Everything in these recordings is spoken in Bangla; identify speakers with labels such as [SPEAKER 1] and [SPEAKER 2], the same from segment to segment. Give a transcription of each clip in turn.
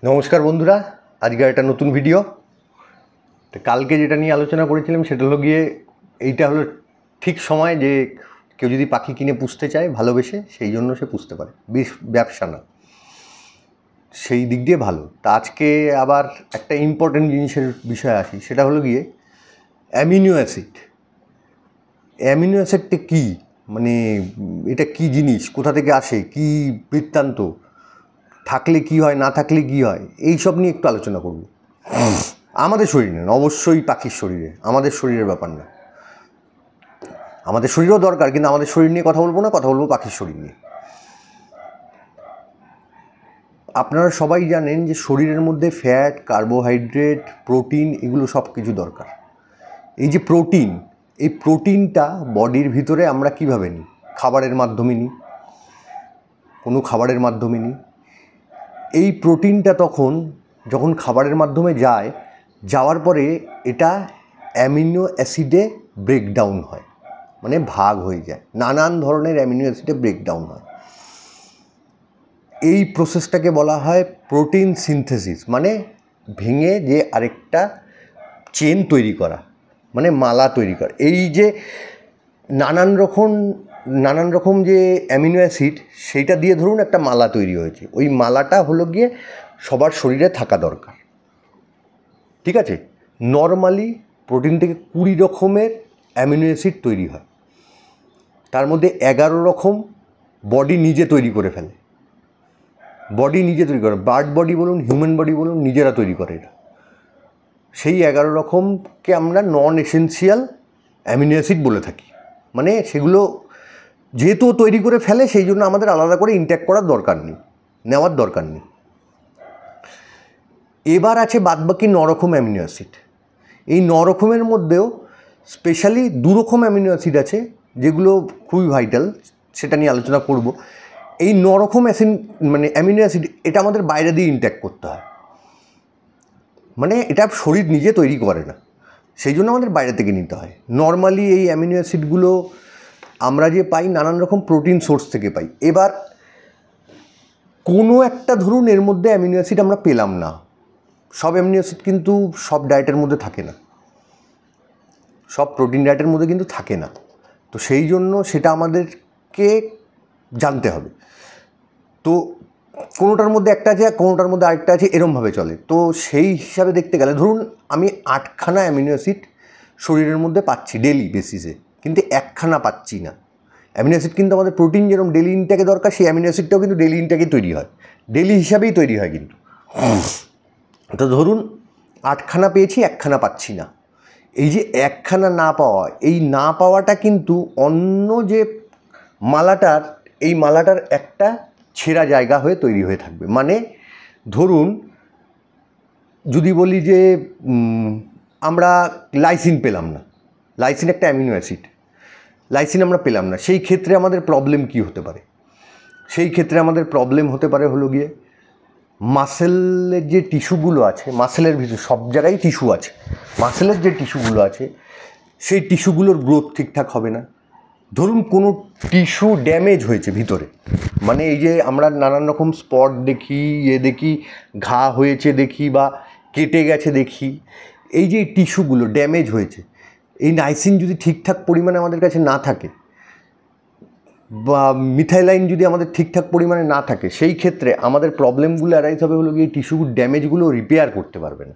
[SPEAKER 1] নমস্কার বন্ধুরা, আজকের একটা নতুন ভিডিও। তো কালকে যেটা নিয়ে আলোচনা করেছিলাম সেটা হলো গিয়ে এইটা হলো ঠিক সময় যে কেউ যদি পাখি কিনে পুষতে চায় ভালোবেসে, সেই জন্য সে পুষতে পারে, ব্যবসা না, সেই দিক দিয়ে ভালো। তা আজকে আবার একটা ইম্পর্টেন্ট জিনিসের বিষয়ে আসি, সেটা হলো গিয়ে অ্যামিনো অ্যাসিড। অ্যামিনো অ্যাসিডটা কী, মানে এটা কি জিনিস, কোথা থেকে আসে, কি বৃত্তান্ত, থাকলে কি হয়, না থাকলে কি হয়, এই সব নিয়ে একটু আলোচনা করব। আমাদের শরীরে না, অবশ্যই পাখির শরীরে, আমাদের শরীরের ব্যাপার না। আমাদের শরীরও দরকার, কিন্তু আমাদের শরীর নিয়ে কথা বলবো না, কথা বলবো পাখির শরীর নিয়ে। আপনারা সবাই জানেন যে শরীরের মধ্যে ফ্যাট, কার্বোহাইড্রেট, প্রোটিন, এগুলো সব কিছু দরকার। এই যে প্রোটিন, এই প্রোটিনটা বডির ভিতরে আমরা কীভাবে নিই? খাবারের মাধ্যমে নিই, কোনো খাবারের মাধ্যমে নিই। এই প্রোটিনটা যখন খাবারের মাধ্যমে যায়, যাওয়ার পরে এটা অ্যামিনো অ্যাসিডে ব্রেকডাউন হয়, মানে ভাগ হয়ে যায়, নানান ধরনের অ্যামিনো অ্যাসিডে ব্রেকডাউন হয়। এই প্রসেসটাকে বলা হয় প্রোটিন সিনথেসিস, মানে ভেঙে যে আরেকটা চেন তৈরি করা, মানে মালা তৈরি করা। এই যে নানান রকম যে অ্যামিনো অ্যাসিড, সেইটা দিয়ে ধরুন একটা মালা তৈরি হয়েছে, ওই মালাটা হলো গিয়ে সবার শরীরে থাকা দরকার, ঠিক আছে? নর্মালি প্রোটিন থেকে 20 রকমের অ্যামিনো অ্যাসিড তৈরি হয়, তার মধ্যে 11 রকম বডি নিজে তৈরি করে ফেলে। বডি নিজে তৈরি করে, বার্ড বডি বলুন, হিউম্যান বডি বলুন, নিজেরা তৈরি করে এটা। সেই 11 রকমকে আমরা নন এসেন্সিয়াল অ্যামিনো অ্যাসিড বলে থাকি। মানে সেগুলো যেহেতু তৈরি করে ফেলে, সেই জন্য আমাদের আলাদা করে ইনটেক করার দরকার নেই, নেওয়ার দরকার নেই। এবার আছে বাদবাকি 9 রকম অ্যামিনো অ্যাসিড। এই 9 রকমের মধ্যেও স্পেশালি 2 রকম অ্যামিনো অ্যাসিড আছে যেগুলো খুবই ভাইটাল, সেটা নিয়ে আলোচনা করব। এই 9 রকম অ্যামিনো অ্যাসিড, এটা আমাদের বাইরে দিয়ে ইনটেক করতে হয়, মানে এটা শরীর নিজে তৈরি করে না, সেই জন্য আমাদের বাইরে থেকে নিতে হয়। নর্মালি এই অ্যামিনো অ্যাসিডগুলো আমরা যে পাই নানান রকম প্রোটিন সোর্স থেকে পাই। এবার কোনো একটা ধরুন এর মধ্যে অ্যামিনো অ্যাসিড আমরা পেলাম না, সব অ্যামিনো অ্যাসিড কিন্তু সব ডায়েটের মধ্যে থাকে না, সব প্রোটিন ডায়েটের মধ্যে কিন্তু থাকে না। তো সেই জন্য সেটা আমাদেরকে জানতে হবে। তো কোনোটার মধ্যে একটা আছে, কোনোটার মধ্যে আরেকটা আছে, এরমভাবে চলে। তো সেই হিসাবে দেখতে গেলে ধরুন আমি 8খানা অ্যামিনো অ্যাসিড শরীরের মধ্যে পাচ্ছি ডেলি বেসিসে, কিন্তু 1খানা পাচ্ছি না। অ্যামিনো অ্যাসিড কিন্তু আমাদের প্রোটিন যেরকম ডেলি ইনটেকে দরকার, সেই অ্যামিনো অ্যাসিডটাও কিন্তু ডেলি ইনটেকেই তৈরি হয়, ডেলি হিসাবেই তৈরি হয় কিন্তু। তো ধরুন 8খানা পেয়েছি, 1খানা পাচ্ছি না। এই যে 1খানা না পাওয়া, এই না পাওয়াটা কিন্তু অন্য যে মালাটার, এই মালাটার একটা ছেঁড়া জায়গা হয়ে তৈরি হয়ে থাকবে। মানে ধরুন যদি বলি যে আমরা লাইসিন পেলাম না, লাইসিন একটা অ্যামিনো অ্যাসিড, লাইসিন আমরা পেলাম না, সেই ক্ষেত্রে আমাদের প্রবলেম কি হতে পারে? সেই ক্ষেত্রে আমাদের প্রবলেম হতে পারে হলো গিয়ে মাসেলের যে টিস্যুগুলো আছে, মাসেলের ভিতরে সব জায়গায় টিস্যু আছে, মাসেলের যে টিস্যুগুলো আছে সেই টিস্যুগুলোর গ্রোথ ঠিকঠাক হবে না। ধরুন কোনো টিস্যু ড্যামেজ হয়েছে ভিতরে, মানে এই যে আমরা নানান রকম স্পট দেখি, দেখি ঘা হয়েছে দেখি, বা কেটে গেছে দেখি, এই যে টিস্যুগুলো ড্যামেজ হয়েছে, এই নাইসিন যদি ঠিকঠাক পরিমাণে আমাদের কাছে না থাকে, বা মিথাইলাইন যদি আমাদের ঠিকঠাক পরিমাণে না থাকে, সেই ক্ষেত্রে আমাদের প্রবলেমগুলো অ্যারাইজ হবে হলো গিয়ে টিস্যুর ড্যামেজগুলো রিপেয়ার করতে পারবে না।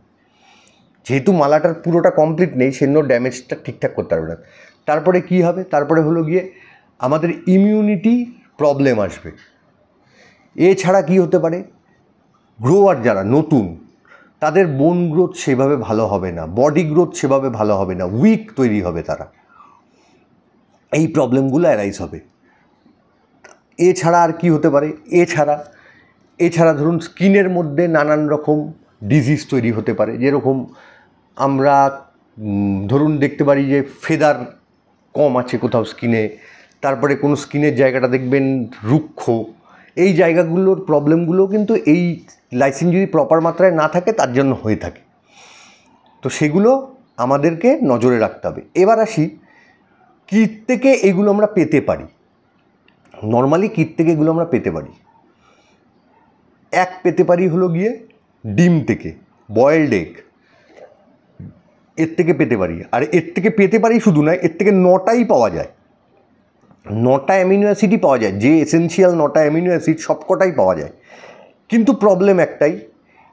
[SPEAKER 1] যেহেতু মালাটার পুরোটা কমপ্লিট নেই, সেজন্য ড্যামেজটা ঠিকঠাক করতে পারবে না। তারপরে কি হবে? তারপরে হলো গিয়ে আমাদের ইমিউনিটি প্রবলেম আসবে। এছাড়া কি হতে পারে? গ্রোয়ার যারা নতুন, তাদের বোন গ্রোথ সেভাবে ভালো হবে না, বডি গ্রোথ সেভাবে ভালো হবে না, উইক তৈরি হবে তারা। এই প্রবলেমগুলো অ্যারাইজ হবে। এছাড়া আর কি হতে পারে? এছাড়া ধরুন স্কিনের মধ্যে নানান রকম ডিজিজ তৈরি হতে পারে। যেরকম আমরা ধরুন দেখতে পারি যে ফেদার কম আছে কোথাও স্কিনে, তারপরে কোনো স্কিনের জায়গাটা দেখবেন রুক্ষ, এই জায়গাগুলোর প্রবলেমগুলো কিন্তু এই লাইসিন যদি প্রপার মাত্রায় না থাকে তার জন্য হয়ে থাকে। তো সেগুলো আমাদেরকে নজরে রাখতে হবে। এবার আসি কীট থেকে এগুলো আমরা পেতে পারি। নর্মালি কীট থেকে এগুলো আমরা পেতে পারি, পেতে পারি হলো গিয়ে ডিম থেকে, বয়েলড এগ, এর থেকে পেতে পারি। আর এর থেকে পেতে পারি শুধু নয়, এর থেকে 9টাই পাওয়া যায়, 9টা অ্যামিনো অ্যাসিডই পাওয়া যায়, যে এসেনশিয়াল 9টা অ্যামিনো অ্যাসিড সবকটাই পাওয়া যায়। কিন্তু প্রবলেম একটাই,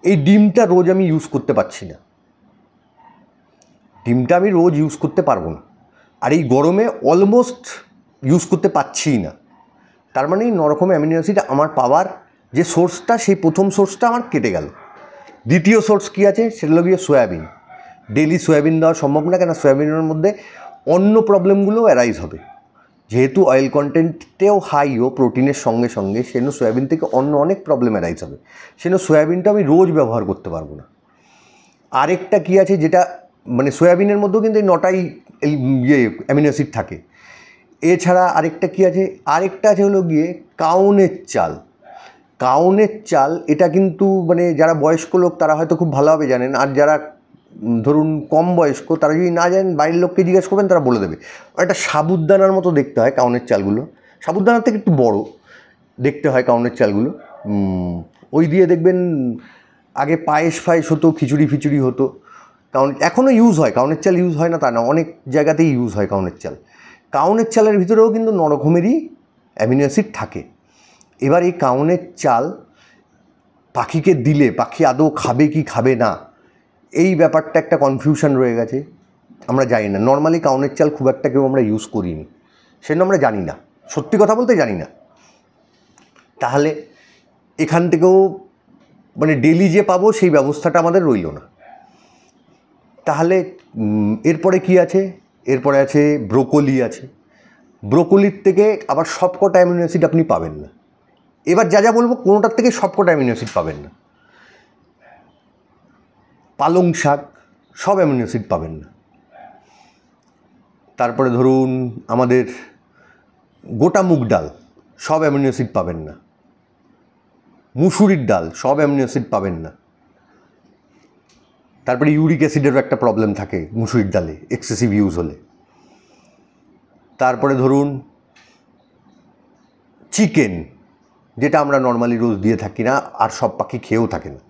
[SPEAKER 1] এই ডিমটা রোজ আমি ইউজ করতে পারছি না, ডিমটা আমি রোজ ইউজ করতে পারবো না, আর এই গরমে অলমোস্ট ইউজ করতে পারছিই না। তার মানে এই 9 রকম অ্যামিনো অ্যাসিড আমার পাওয়ার যে সোর্সটা, সেই প্রথম সোর্সটা আমার কেটে গেল। দ্বিতীয় সোর্স কী আছে, সেটা হলো গিয়ে সয়াবিন। ডেলি সয়াবিন দেওয়া সম্ভব না, কেন সয়াবিনের মধ্যে অন্য প্রবলেমগুলো অ্যারাইজ হবে, যেহেতু অয়েল কন্টেন্টেও হাইও প্রোটিনের সঙ্গে সঙ্গে, সেজন্য সয়াবিন থেকে অন্য অনেক প্রবলেম অ্যারাইজ হবে, সেজন্য সয়াবিনটা আমি রোজ ব্যবহার করতে পারবো না। আরেকটা কী আছে, যেটা মানে সয়াবিনের মধ্যেও কিন্তু এই 9টাই অ্যামিনো অ্যাসিড থাকে। এছাড়া আরেকটা কী আছে, আরেকটা আছে হলো গিয়ে কাউনের চাল। কাউনের চাল এটা কিন্তু মানে যারা বয়স্ক লোক তারা হয়তো খুব ভালোভাবে জানেন, আর যারা ধরুন কম বয়স্ক তারা যদি না জানেন, বাড়ির লোককে জিজ্ঞেস করবেন, তারা বলে দেবে। একটা সাবুদানার মতো দেখতে হয় কাউনের চালগুলো, সাবুদানার থেকে একটু বড় দেখতে হয় কাউনের চালগুলো। ওই দিয়ে দেখবেন আগে পায়েস ফায়েস হতো, খিচুড়ি ফিচুড়ি হতো। কারণ এখনও ইউজ হয়, কাউনের চাল ইউজ হয় না তা না, অনেক জায়গাতেই ইউজ হয় কাউনের চাল। কাউনের চালের ভিতরেও কিন্তু 9 রকমেরই অ্যামিনো অ্যাসিড থাকে। এবার এই কাউনের চাল পাখিকে দিলে পাখি আদৌ খাবে কি খাবে না, এই ব্যাপারটা একটা কনফিউশন রয়ে গেছে, আমরা জানি না। নর্মালি কাউনের চাল খুব একটা কেউ আমরা ইউজ করিনি, সেজন্য আমরা জানি না, সত্যি কথা বলতে জানি না। তাহলে এখান থেকেও মানে ডেলি যে পাবো সেই ব্যবস্থাটা আমাদের রইল না। তাহলে এরপরে কি আছে, এরপরে আছে ব্রোকলি আছে। ব্রোকলির থেকে আবার সবকটা অ্যামিনো অ্যাসিড আপনি পাবেন না। এবার যা যা বলবো কোনোটার থেকে সবকটা অ্যামিনো অ্যাসিড পাবেন না। পালং শাক, সব অ্যামিনো অ্যাসিড পাবেন না। তারপরে ধরুন আমাদের গোটা মুগ ডাল, সব অ্যামিনো অ্যাসিড পাবেন না। মুসুরির ডাল, সব অ্যামিনো অ্যাসিড পাবেন না। তারপরে ইউরিক অ্যাসিডেরও একটা প্রবলেম থাকে মুসুরির ডালে, এক্সেসিভ ইউজ হলে। তারপরে ধরুন চিকেন, যেটা আমরা নর্মালি রোজ দিয়ে থাকি না, আর সব পাখি খেয়েও থাকে না,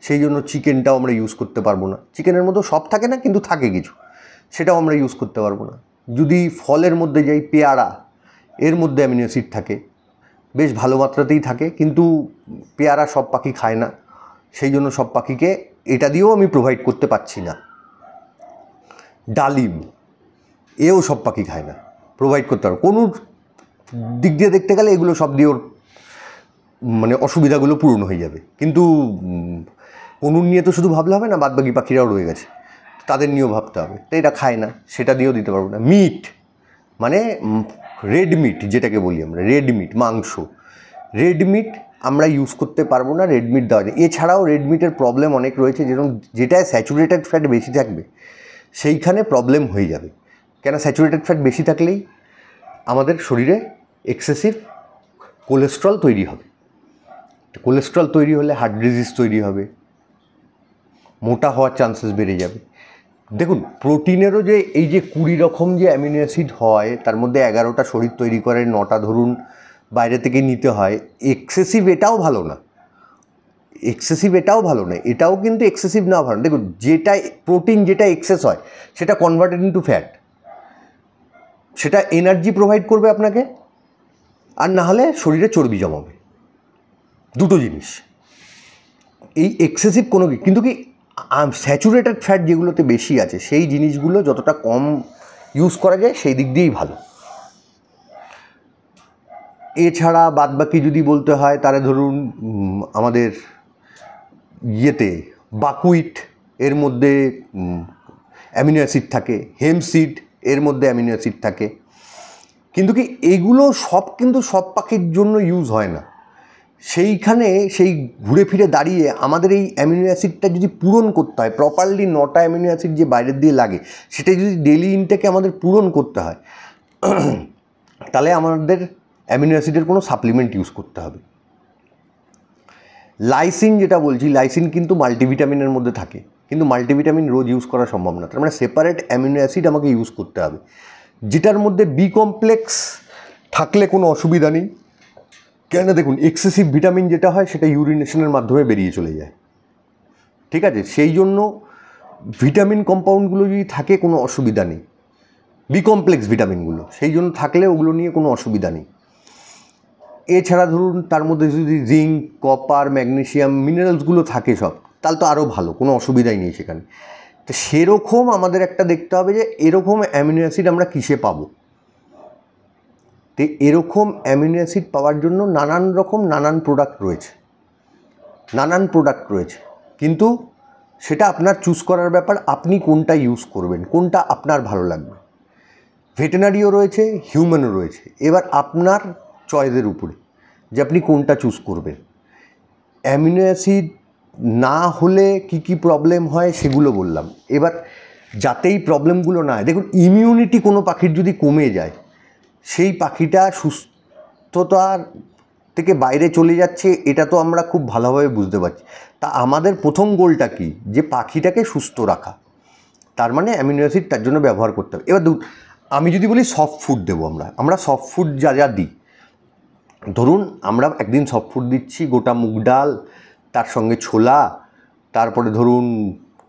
[SPEAKER 1] সেই জন্য চিকেনটাও আমরা ইউজ করতে পারবো না। চিকেনের মধ্যেও সব থাকে না, কিন্তু থাকে কিছু, সেটাও আমরা ইউজ করতে পারবো না। যদি ফলের মধ্যে যাই, পেয়ারা, এর মধ্যে অ্যামিনো অ্যাসিড থাকে, বেশ ভালো মাত্রাতেই থাকে, কিন্তু পেয়ারা সব পাখি খায় না, সেই জন্য সব পাখিকে এটা দিয়েও আমি প্রোভাইড করতে পারছি না। ডালিম, এও সব পাখি খায় না, প্রোভাইড করতে পারবো। কোনো দিক দিয়ে দেখতে গেলে এগুলো সব দিয়ে ওর মানে অসুবিধাগুলো পূরণ হয়ে যাবে, কিন্তু কনুর নিয়ে তো শুধু ভাবলে হবে না, বাদবাকি পাখিরাও রয়ে গেছে, তাদের নিয়েও ভাবতে হবে। তো এটা খায় না, সেটা দিয়েও দিতে পারবো না। মিট মানে রেড মিট যেটাকে বলি আমরা, রেড মিট, মাংস, রেড মিট আমরা ইউজ করতে পারবো না, রেড মিট দেওয়া যায়। এছাড়াও রেড মিটের প্রবলেম অনেক রয়েছে, যেরকম যেটায় স্যাচুরেটেড ফ্যাট বেশি থাকবে সেইখানে প্রবলেম হয়ে যাবে। কেন, স্যাচুরেটেড ফ্যাট বেশি থাকলেই আমাদের শরীরে এক্সেসিভ কোলেস্ট্রল তৈরি হবে। কোলেস্ট্রল তৈরি হলে হার্ট ডিজিজ তৈরি হবে, মোটা হওয়ার চান্সেস বেড়ে যাবে। দেখুন, প্রোটিনেরও যে এই যে 20 রকম যে অ্যামিনো অ্যাসিড হয়, তার মধ্যে 11টা শরীর তৈরি করে, 9টা ধরুন বাইরে থেকে নিতে হয়। এক্সেসিভ এটাও ভালো না, এক্সেসিভ এটাও ভালো না, এটাও কিন্তু এক্সেসিভ না ভালো। দেখুন, যেটা প্রোটিন যেটা এক্সেস হয় সেটা কনভার্টেড ইনটু ফ্যাট, সেটা এনার্জি প্রোভাইড করবে আপনাকে, আর না হলে শরীরে চর্বি জমাবে, দুটো জিনিস। এই এক্সেসিভ কোনো কিন্তু কি স্যাচুরেটেড ফ্যাট যেগুলোতে বেশি আছে সেই জিনিসগুলো যতটা কম ইউজ করা যায় সেই দিক দিয়েই ভালো। এছাড়া বাদবাকি যদি বলতে হয়, তাহলে ধরুন আমাদের ইয়েতে বাকুইট, এর মধ্যে অ্যামিনো অ্যাসিড থাকে, হেম্প সিড, এর মধ্যে অ্যামিনো অ্যাসিড থাকে, কিন্তু কি এগুলো সব কিন্তু সব পাখির জন্য ইউজ হয় না। সেইখানে সেই ঘুরে ফিরে দাঁড়িয়ে আমাদের এই অ্যামিনো অ্যাসিডটা যদি পূরণ করতে হয় প্রপারলি, 9টা অ্যামিনো অ্যাসিড যে বাইরের দিয়ে লাগে সেটা যদি ডেলি ইনটেকে আমাদের পূরণ করতে হয়, তাহলে আমাদের অ্যামিনো অ্যাসিডের কোনো সাপ্লিমেন্ট ইউজ করতে হবে। লাইসিন যেটা বলছি, লাইসিন কিন্তু মাল্টিভিটামিনের মধ্যে থাকে, কিন্তু মাল্টিভিটামিন রোজ ইউজ করা সম্ভব না। তার মানে সেপারেট অ্যামিনো অ্যাসিড আমাকে ইউজ করতে হবে, যেটার মধ্যে বি কমপ্লেক্স থাকলে কোনো অসুবিধা নেই। কেন, দেখুন, এক্সেসিভ ভিটামিন যেটা হয় সেটা ইউরিনেশনের মাধ্যমে বেরিয়ে চলে যায়, ঠিক আছে? সেই জন্য ভিটামিন কম্পাউন্ডগুলো যদি থাকে কোনো অসুবিধা নেই, বি কমপ্লেক্স ভিটামিনগুলো সেই জন্য থাকলে ওগুলো নিয়ে কোনো অসুবিধা নেই। এছাড়া ধরুন তার মধ্যে যদি জিঙ্ক, কপার, ম্যাগনেসিয়াম, মিনারেলসগুলো থাকে সব, তাহলে তো আরও ভালো, কোনো অসুবিধাই নেই সেখানে। তো সেরকম আমাদের একটা দেখতে হবে যে এরকম অ্যামিনো অ্যাসিড আমরা কিসে পাবো। তো এরকম অ্যামিনো অ্যাসিড পাওয়ার জন্য নানান প্রোডাক্ট রয়েছে, কিন্তু সেটা আপনার চুজ করার ব্যাপার, আপনি কোনটা ইউজ করবেন, কোনটা আপনার ভালো লাগবে। ভেটেরিনারিও রয়েছে, হিউম্যানও রয়েছে, এবার আপনার চয়েসের উপরে যে আপনি কোনটা চুজ করবেন। অ্যামিনো অ্যাসিড না হলে কি প্রবলেম হয় সেগুলো বললাম। এবার যাতেই প্রবলেমগুলো না হয়, দেখুন ইমিউনিটি কোনো পাখির যদি কমে যায়, সেই পাখিটা সুস্থতার থেকে বাইরে চলে যাচ্ছে, এটা তো আমরা খুব ভালোভাবে বুঝতে পারছি। তা আমাদের প্রথম গোলটা কি, যে পাখিটাকে সুস্থ রাখা। তার মানে অ্যামিনো অ্যাসিড তার জন্য ব্যবহার করতে হবে। এবার আমি যদি বলি সফট ফুড দেবো, আমরা সফট ফুড যা দিই, ধরুন আমরা একদিন সফট ফুড দিচ্ছি, গোটা মুগ ডাল, তার সঙ্গে ছোলা, তারপরে ধরুন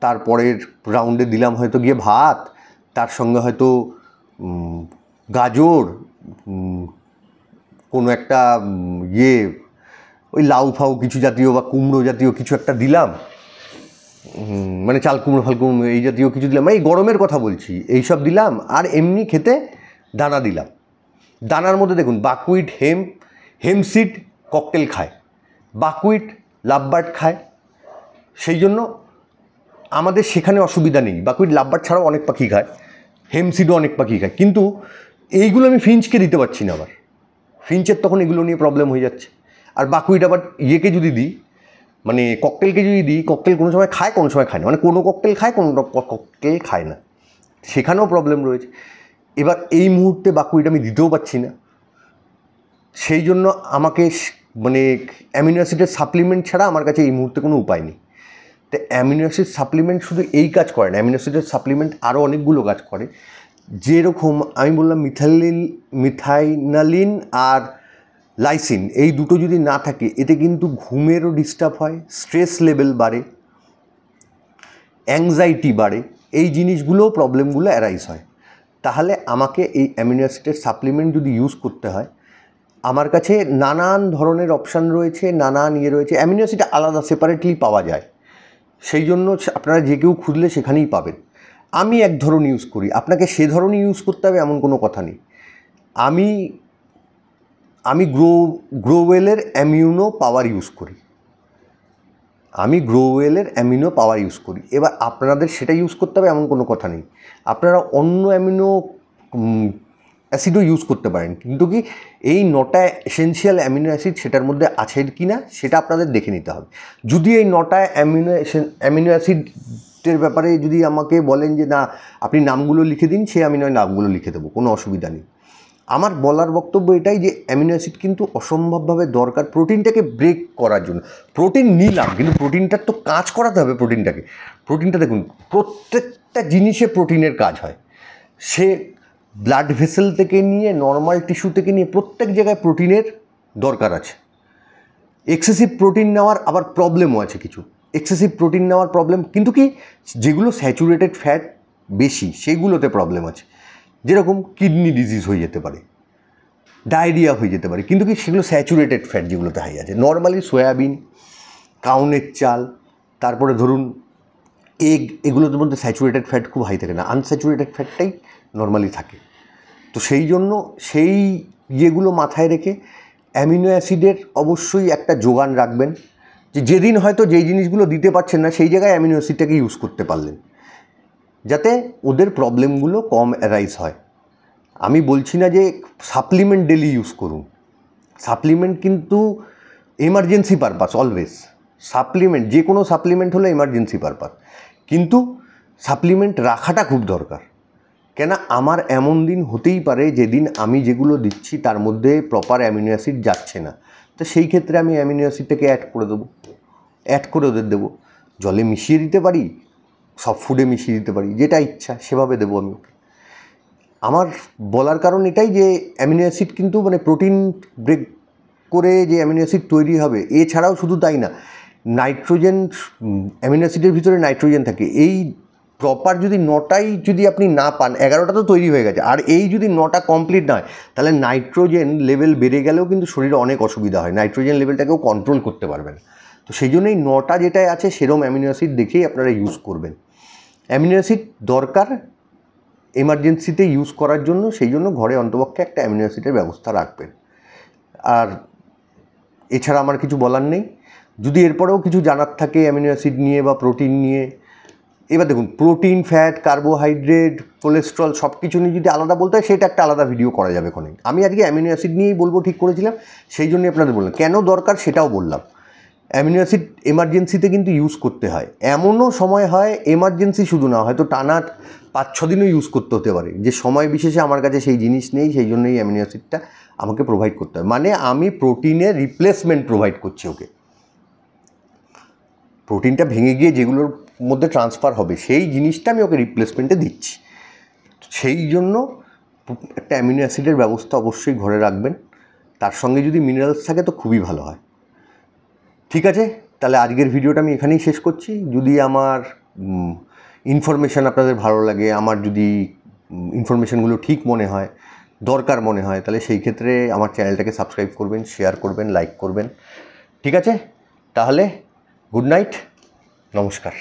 [SPEAKER 1] তারপরের রাউন্ডে দিলাম হয়তো গিয়ে ভাত, তার সঙ্গে হয়তো গাজর, কোনো একটা ওই লাউ ফাউ কিছু জাতীয় বা কুমড়ো জাতীয় কিছু একটা দিলাম, মানে চাল কুমড়ো ফাল কুমড়ো এই জাতীয় কিছু দিলাম, এই গরমের কথা বলছি, এইসব দিলাম। আর এমনি খেতে দানা দিলাম। দানার মধ্যে দেখুন বাকহুইট, হেম্পসিড ককটেল খায়, বাকহুইট লাভবার্ড খায়, সেই জন্য আমাদের সেখানে অসুবিধা নেই। বাকহুইট লাভবার্ড ছাড়াও অনেক পাখি খায়, হেম্পসিডও অনেক পাখি খায়, কিন্তু এইগুলো আমি ফিঞ্চকে দিতে পারছি না। আবার ফিঞ্চের তখন এগুলো নিয়ে প্রবলেম হয়ে যাচ্ছে। আর বাকহুইট আবার ইয়েকে যদি দিই, মানে ককটেলকে যদি দিই, ককটেল কোনো সময় খায় কোনো সময় খায় না, মানে কোনো ককটেল খায় কোনো ককটেল খায় না, সেখানেও প্রবলেম রয়েছে। এবার এই মুহূর্তে বাকহুইট আমি দিতেও পারছি না, সেই জন্য আমাকে মানে অ্যামিনো অ্যাসিডের সাপ্লিমেন্ট ছাড়া আমার কাছে এই মুহূর্তে কোনো উপায় নেই। তো অ্যামিনো অ্যাসিড সাপ্লিমেন্ট শুধু এই কাজ করে না, অ্যামিনো অ্যাসিডের সাপ্লিমেন্ট আরও অনেকগুলো কাজ করে। যেরকম আমি বললাম মিথাইনালিন আর লাইসিন, এই দুটো যদি না থাকে, এতে কিন্তু ঘুমেরও ডিস্টার্ব হয়, স্ট্রেস লেভেল বাড়ে, অ্যাংজাইটি বাড়ে, এই জিনিসগুলোও প্রবলেমগুলো অ্যারাইজ হয়। তাহলে আমাকে এই অ্যামিনো অ্যাসিডের সাপ্লিমেন্ট যদি ইউজ করতে হয়, আমার কাছে নানান ধরনের অপশান রয়েছে, নানান রয়েছে। অ্যামিনো অ্যাসিড আলাদা সেপারেটলি পাওয়া যায়, সেই জন্য আপনারা যে কেউ খুঁজলে সেখানেই পাবেন। আমি এক ধরন ইউজ করি, আপনাকে সে ধরনই ইউজ করতে হবে এমন কোনো কথা নেই। আমি গ্রোওয়েলের অ্যামিউনো পাওয়ার ইউজ করি। এবার আপনাদের সেটা ইউজ করতে হবে এমন কোনো কথা নেই, আপনারা অন্য অ্যামিনো অ্যাসিডও ইউজ করতে পারেন, কিন্তু কি এই 9টা এসেনশিয়াল অ্যামিনো অ্যাসিড সেটার মধ্যে আছে কি না সেটা আপনাদের দেখে নিতে হবে। যদি এই 9টা অ্যামিনো অ্যাসিডের ব্যাপারে যদি আমাকে বলেন যে না আপনি নামগুলো লিখে দিন, সে আমি নয় নামগুলো লিখে দেবো, কোনো অসুবিধা নেই। আমার বলার বক্তব্য এটাই যে অ্যামিনো অ্যাসিড কিন্তু অসম্ভবভাবে দরকার প্রোটিনটাকে ব্রেক করার জন্য। প্রোটিন নিলাম, কিন্তু প্রোটিনটার তো কাজ করাতে হবে। প্রোটিনটা দেখুন প্রত্যেকটা জিনিসে প্রোটিনের কাজ হয়, সে ব্লাড ভেসেল থেকে নিয়ে নর্মাল টিস্যু থেকে নিয়ে প্রত্যেক জায়গায় প্রোটিনের দরকার আছে। এক্সেসিভ প্রোটিন নেওয়ার আবার প্রবলেমও আছে কিছু, এক্সেসিভ প্রোটিন নেওয়ার প্রবলেম, কিন্তু কি যেগুলো স্যাচুরেটেড ফ্যাট বেশি সেগুলোতে প্রবলেম আছে, যেরকম কিডনি ডিজিজ হয়ে যেতে পারে, ডায়রিয়া হয়ে যেতে পারে, কিন্তু কি সেগুলো স্যাচুরেটেড ফ্যাট যেগুলোতে হাই আছে। নর্মালি সয়াবিন, কাউনের চাল, তারপরে ধরুন এগ, এগুলোর মধ্যে স্যাচুরেটেড ফ্যাট খুব হাই থাকে না, আনস্যাচুরেটেড ফ্যাটটাই নর্মালি থাকে। তো সেই জন্য সেই ইয়েগুলো মাথায় রেখে অ্যামিনো অ্যাসিডের অবশ্যই একটা যোগান রাখবেন, যে যেদিন হয়তো যেই জিনিসগুলো দিতে পারছেন না সেই জায়গায় অ্যামিনো অ্যাসিডটাকে ইউজ করতে পারলেন, যাতে ওদের প্রবলেমগুলো কম অ্যারাইজ হয়। আমি বলছি না যে সাপ্লিমেন্ট ডেলি ইউজ করুন, সাপ্লিমেন্ট কিন্তু এমার্জেন্সি পারপাস অলওয়েজ। সাপ্লিমেন্ট যে কোনো সাপ্লিমেন্ট হলো এমার্জেন্সি পারপাস, কিন্তু সাপ্লিমেন্ট রাখাটা খুব দরকার। কেন আমার এমন দিন হতেই পারে যেদিন আমি যেগুলো দিচ্ছি তার মধ্যে প্রপার অ্যামিনো অ্যাসিড যাচ্ছে না, তো সেই ক্ষেত্রে আমি অ্যামিনো অ্যাসিডটাকে অ্যাড করে ওদের দেবো। জলে মিশিয়ে দিতে পারি, সব ফুডে মিশিয়ে দিতে পারি, যেটা ইচ্ছা সেভাবে দেবো আমি ওকে। আমার বলার কারণ এটাই যে অ্যামিনো অ্যাসিড কিন্তু মানে প্রোটিন ব্রেক করে যে অ্যামিনো অ্যাসিড তৈরি হবে, এছাড়াও শুধু তাই না, নাইট্রোজেন, অ্যামিনো অ্যাসিডের ভিতরে নাইট্রোজেন থাকে। এই প্রপার যদি 9টাই যদি আপনি না পান, 11টা তো তৈরি হয়ে গেছে, আর এই যদি 9টা কমপ্লিট না হয়, তাহলে নাইট্রোজেন লেভেল বেড়ে গেলেও কিন্তু শরীরে অনেক অসুবিধা হয়, নাইট্রোজেন লেভেলটাকেও কন্ট্রোল করতে পারবেন। তো সেই জন্যই 9টা যেটাই আছে সেরকম অ্যামিনো অ্যাসিড দেখেই আপনারা ইউজ করবেন। অ্যামিনো অ্যাসিড দরকার এমার্জেন্সিতে ইউজ করার জন্য, সেই জন্য ঘরে অন্তপক্ষে একটা অ্যামিনো অ্যাসিডের ব্যবস্থা রাখবেন। আর এছাড়া আমার কিছু বলার নেই। যদি এরপরেও কিছু জানার থাকে অ্যামিনো অ্যাসিড নিয়ে বা প্রোটিন নিয়ে, এবার দেখুন প্রোটিন, ফ্যাট, কার্বোহাইড্রেট, কোলেস্ট্রল সব কিছু নিয়ে যদি আলাদা বলতে হয়, সেটা একটা আলাদা ভিডিও করা যাবে ওখানে। আমি আজকে অ্যামিনো অ্যাসিড নিয়েই বলবো ঠিক করেছিলাম, সেই জন্যই আপনাদের বললাম কেন দরকার সেটাও বললাম। অ্যামিনো অ্যাসিড এমার্জেন্সিতে কিন্তু ইউজ করতে হয়, এমনও সময় হয় এমার্জেন্সি শুধু না, হয়তো টানা 5-6 দিনও ইউজ করতে হতে পারে, যে সময় বিশেষে আমার কাছে সেই জিনিস নেই, সেই জন্যই অ্যামিনো অ্যাসিডটা আমাকে প্রোভাইড করতে হয়। মানে আমি প্রোটিনের রিপ্লেসমেন্ট প্রোভাইড করছি ওকে, প্রোটিনটা ভেঙে গিয়ে যেগুলোর মধ্যে ট্রান্সফার হবে সেই জিনিসটা আমি ওকে রিপ্লেসমেন্টে দিচ্ছি। সেই জন্য একটা অ্যামিনো অ্যাসিডের ব্যবস্থা অবশ্যই ঘরে রাখবেন, তার সঙ্গে যদি মিনারেলস থাকে তো খুবই ভালো হয়। ঠিক আছে, তাহলে আজকের ভিডিওটা আমি এখানেই শেষ করছি। যদি আমার ইনফরমেশান আপনাদের ভালো লাগে, আমার যদি ইনফরমেশানগুলো ঠিক মনে হয়, দরকার মনে হয়, তাহলে সেই ক্ষেত্রে আমার চ্যানেলটাকে সাবস্ক্রাইব করবেন, শেয়ার করবেন, লাইক করবেন। ঠিক আছে, তাহলে গুড নাইট, নমস্কার।